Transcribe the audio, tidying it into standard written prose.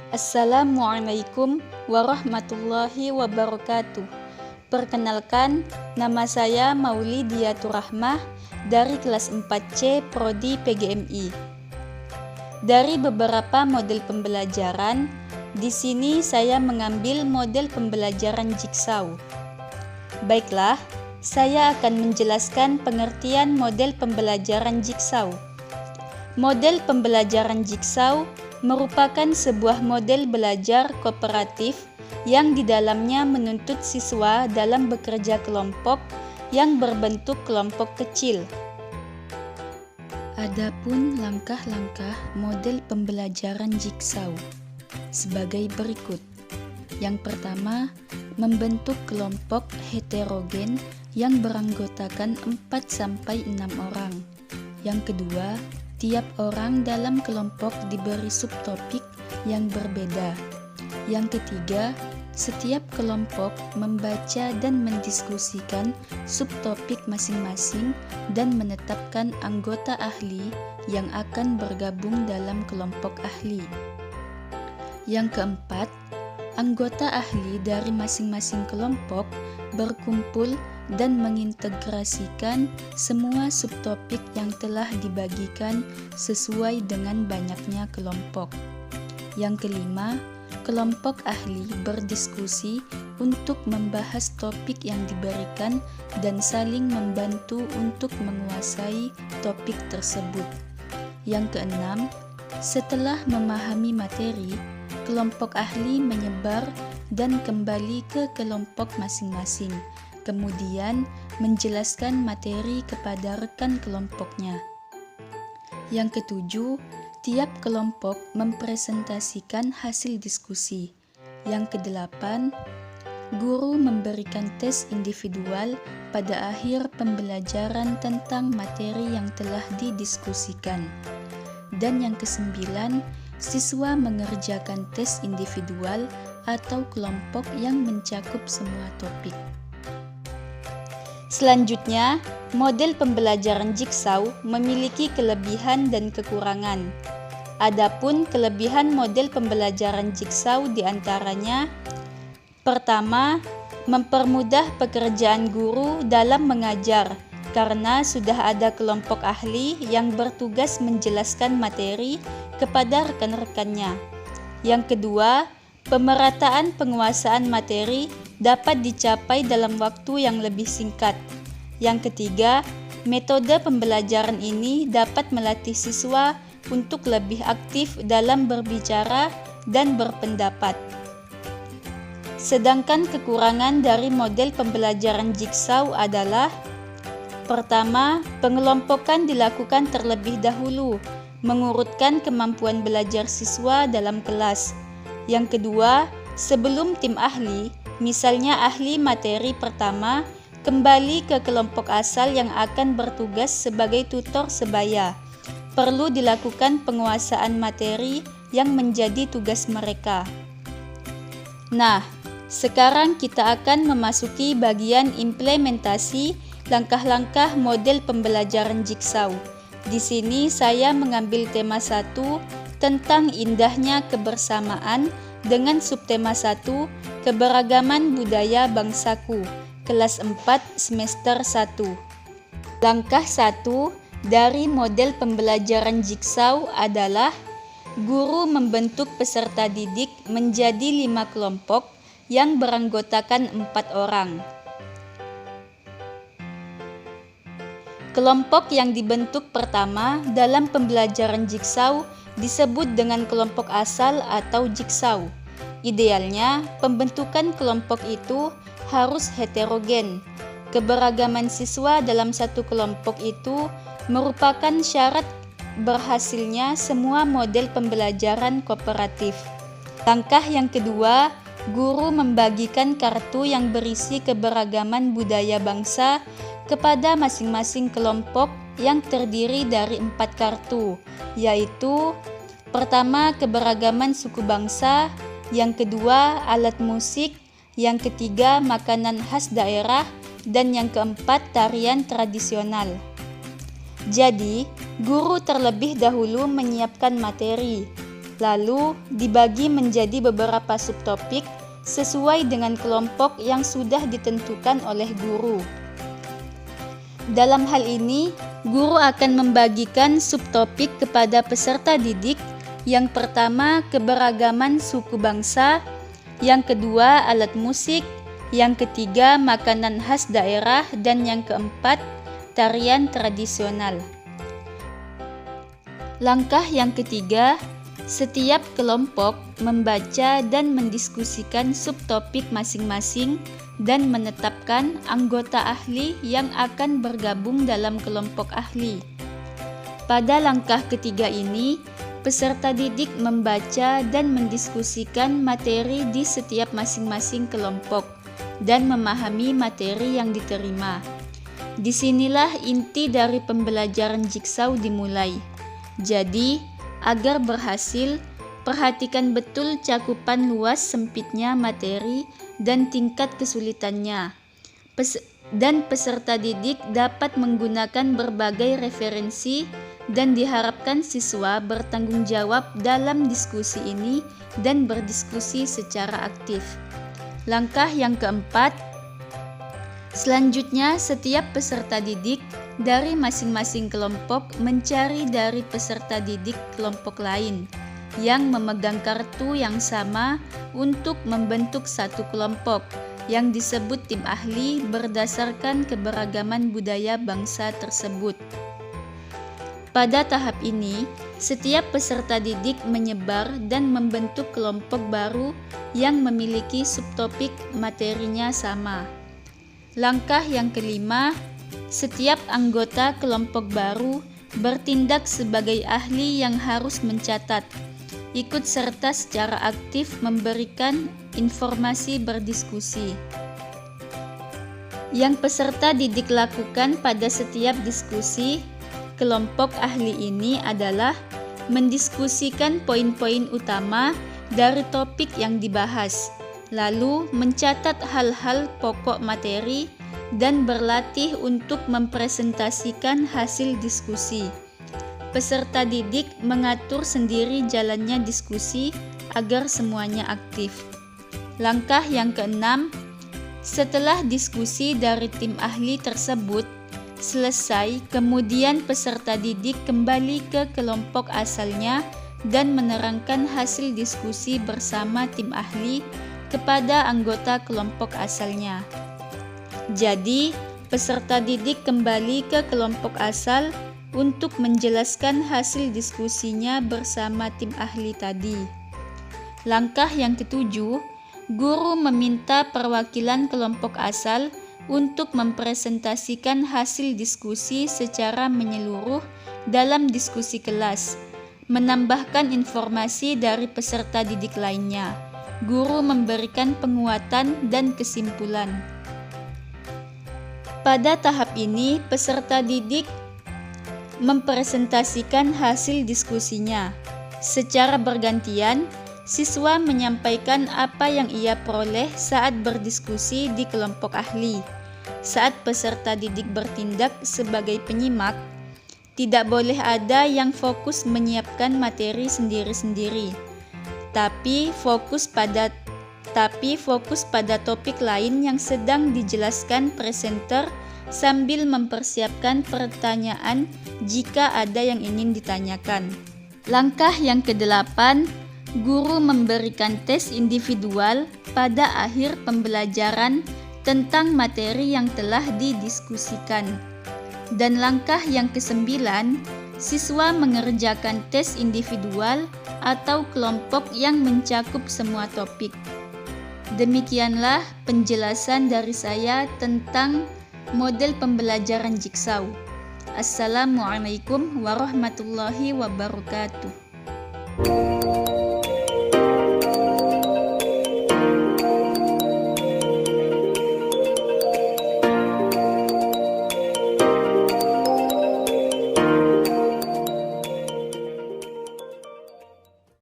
Assalamualaikum warahmatullahi wabarakatuh. Perkenalkan, nama saya Maulidiatur Rahmah dari kelas 4C Prodi PGMI. Dari beberapa model pembelajaran, di sini saya mengambil model pembelajaran Jigsaw. Baiklah, saya akan menjelaskan pengertian model pembelajaran Jigsaw. Model pembelajaran Jigsaw merupakan sebuah model belajar kooperatif yang di dalamnya menuntut siswa dalam bekerja kelompok yang berbentuk kelompok kecil. Adapun langkah-langkah model pembelajaran Jigsaw sebagai berikut. Yang pertama, membentuk kelompok heterogen yang beranggotakan 4-6 orang. Yang kedua, tiap orang dalam kelompok diberi subtopik yang berbeda. Yang ketiga, setiap kelompok membaca dan mendiskusikan subtopik masing-masing dan menetapkan anggota ahli yang akan bergabung dalam kelompok ahli. Yang keempat, anggota ahli dari masing-masing kelompok berkumpul dan mengintegrasikan semua subtopik yang telah dibagikan sesuai dengan banyaknya kelompok. Yang kelima, kelompok ahli berdiskusi untuk membahas topik yang diberikan dan saling membantu untuk menguasai topik tersebut. Yang keenam, setelah memahami materi, kelompok ahli menyebar dan kembali ke kelompok masing-masing, kemudian menjelaskan materi kepada rekan kelompoknya. Yang ketujuh, tiap kelompok mempresentasikan hasil diskusi. Yang kedelapan, guru memberikan tes individual pada akhir pembelajaran tentang materi yang telah didiskusikan. Dan yang kesembilan, siswa mengerjakan tes individual atau kelompok yang mencakup semua topik. Selanjutnya, model pembelajaran Jigsaw memiliki kelebihan dan kekurangan. Adapun kelebihan model pembelajaran Jigsaw diantaranya: pertama, mempermudah pekerjaan guru dalam mengajar karena sudah ada kelompok ahli yang bertugas menjelaskan materi kepada rekan-rekannya. Yang kedua, pemerataan penguasaan materi dapat dicapai dalam waktu yang lebih singkat. Yang ketiga, metode pembelajaran ini dapat melatih siswa untuk lebih aktif dalam berbicara dan berpendapat. Sedangkan kekurangan dari model pembelajaran Jigsaw adalah: pertama, pengelompokan dilakukan terlebih dahulu, mengurutkan kemampuan belajar siswa dalam kelas. Yang kedua, sebelum tim ahli, misalnya ahli materi pertama, kembali ke kelompok asal yang akan bertugas sebagai tutor sebaya, perlu dilakukan penguasaan materi yang menjadi tugas mereka. Nah, sekarang kita akan memasuki bagian implementasi langkah-langkah model pembelajaran Jigsaw. Di sini saya mengambil tema 1 tentang indahnya kebersamaan dengan subtema 1 keberagaman budaya bangsaku, kelas 4 semester 1. Langkah 1 dari model pembelajaran Jigsaw adalah guru membentuk peserta didik menjadi 5 kelompok yang beranggotakan 4 orang. Kelompok yang dibentuk pertama dalam pembelajaran Jigsaw disebut dengan kelompok asal atau Jigsaw. Idealnya, pembentukan kelompok itu harus heterogen. Keberagaman siswa dalam satu kelompok itu merupakan syarat berhasilnya semua model pembelajaran kooperatif. Langkah yang kedua, guru membagikan kartu yang berisi keberagaman budaya bangsa kepada masing-masing kelompok yang terdiri dari 4 kartu, yaitu: pertama, keberagaman suku bangsa; yang kedua, alat musik; yang ketiga, makanan khas daerah; dan yang keempat, tarian tradisional. Jadi, guru terlebih dahulu menyiapkan materi. Lalu dibagi menjadi beberapa subtopik sesuai dengan kelompok yang sudah ditentukan oleh guru. Dalam hal ini, guru akan membagikan subtopik kepada peserta didik. Yang pertama, keberagaman suku bangsa. Yang kedua, alat musik. Yang ketiga, makanan khas daerah. Dan yang keempat, tarian tradisional. Langkah yang ketiga, setiap kelompok membaca dan mendiskusikan subtopik masing-masing dan menetapkan anggota ahli yang akan bergabung dalam kelompok ahli. Pada langkah ketiga ini, peserta didik membaca dan mendiskusikan materi di setiap masing-masing kelompok dan memahami materi yang diterima. Disinilah inti dari pembelajaran Jigsaw dimulai. Jadi, agar berhasil, perhatikan betul cakupan luas sempitnya materi dan tingkat kesulitannya. Dan peserta didik dapat menggunakan berbagai referensi dan diharapkan siswa bertanggung jawab dalam diskusi ini dan berdiskusi secara aktif. Langkah yang keempat, selanjutnya setiap peserta didik dari masing-masing kelompok mencari dari peserta didik kelompok lain yang memegang kartu yang sama untuk membentuk satu kelompok yang disebut tim ahli berdasarkan keberagaman budaya bangsa tersebut. Pada tahap ini, setiap peserta didik menyebar dan membentuk kelompok baru yang memiliki subtopik materinya sama. Langkah yang kelima, setiap anggota kelompok baru bertindak sebagai ahli yang harus mencatat, ikut serta secara aktif memberikan informasi berdiskusi. Yang peserta didik lakukan pada setiap diskusi kelompok ahli ini adalah mendiskusikan poin-poin utama dari topik yang dibahas, lalu mencatat hal-hal pokok materi dan berlatih untuk mempresentasikan hasil diskusi. Peserta didik mengatur sendiri jalannya diskusi agar semuanya aktif. Langkah yang keenam, setelah diskusi dari tim ahli tersebut selesai, kemudian peserta didik kembali ke kelompok asalnya dan menerangkan hasil diskusi bersama tim ahli kepada anggota kelompok asalnya. Jadi, peserta didik kembali ke kelompok asal untuk menjelaskan hasil diskusinya bersama tim ahli tadi. Langkah yang ketujuh, guru meminta perwakilan kelompok asal untuk mempresentasikan hasil diskusi secara menyeluruh dalam diskusi kelas, menambahkan informasi dari peserta didik lainnya. Guru memberikan penguatan dan kesimpulan. Pada tahap ini, peserta didik mempresentasikan hasil diskusinya. Secara bergantian, siswa menyampaikan apa yang ia peroleh saat berdiskusi di kelompok ahli. Saat peserta didik bertindak sebagai penyimak, tidak boleh ada yang fokus menyiapkan materi sendiri-sendiri, tapi fokus pada topik lain yang sedang dijelaskan presenter sambil mempersiapkan pertanyaan jika ada yang ingin ditanyakan. Langkah yang kedelapan, guru memberikan tes individual pada akhir pembelajaran tentang materi yang telah didiskusikan. Dan langkah yang kesembilan, siswa mengerjakan tes individual atau kelompok yang mencakup semua topik. Demikianlah penjelasan dari saya tentang model pembelajaran Jigsaw. Assalamualaikum warahmatullahi wabarakatuh.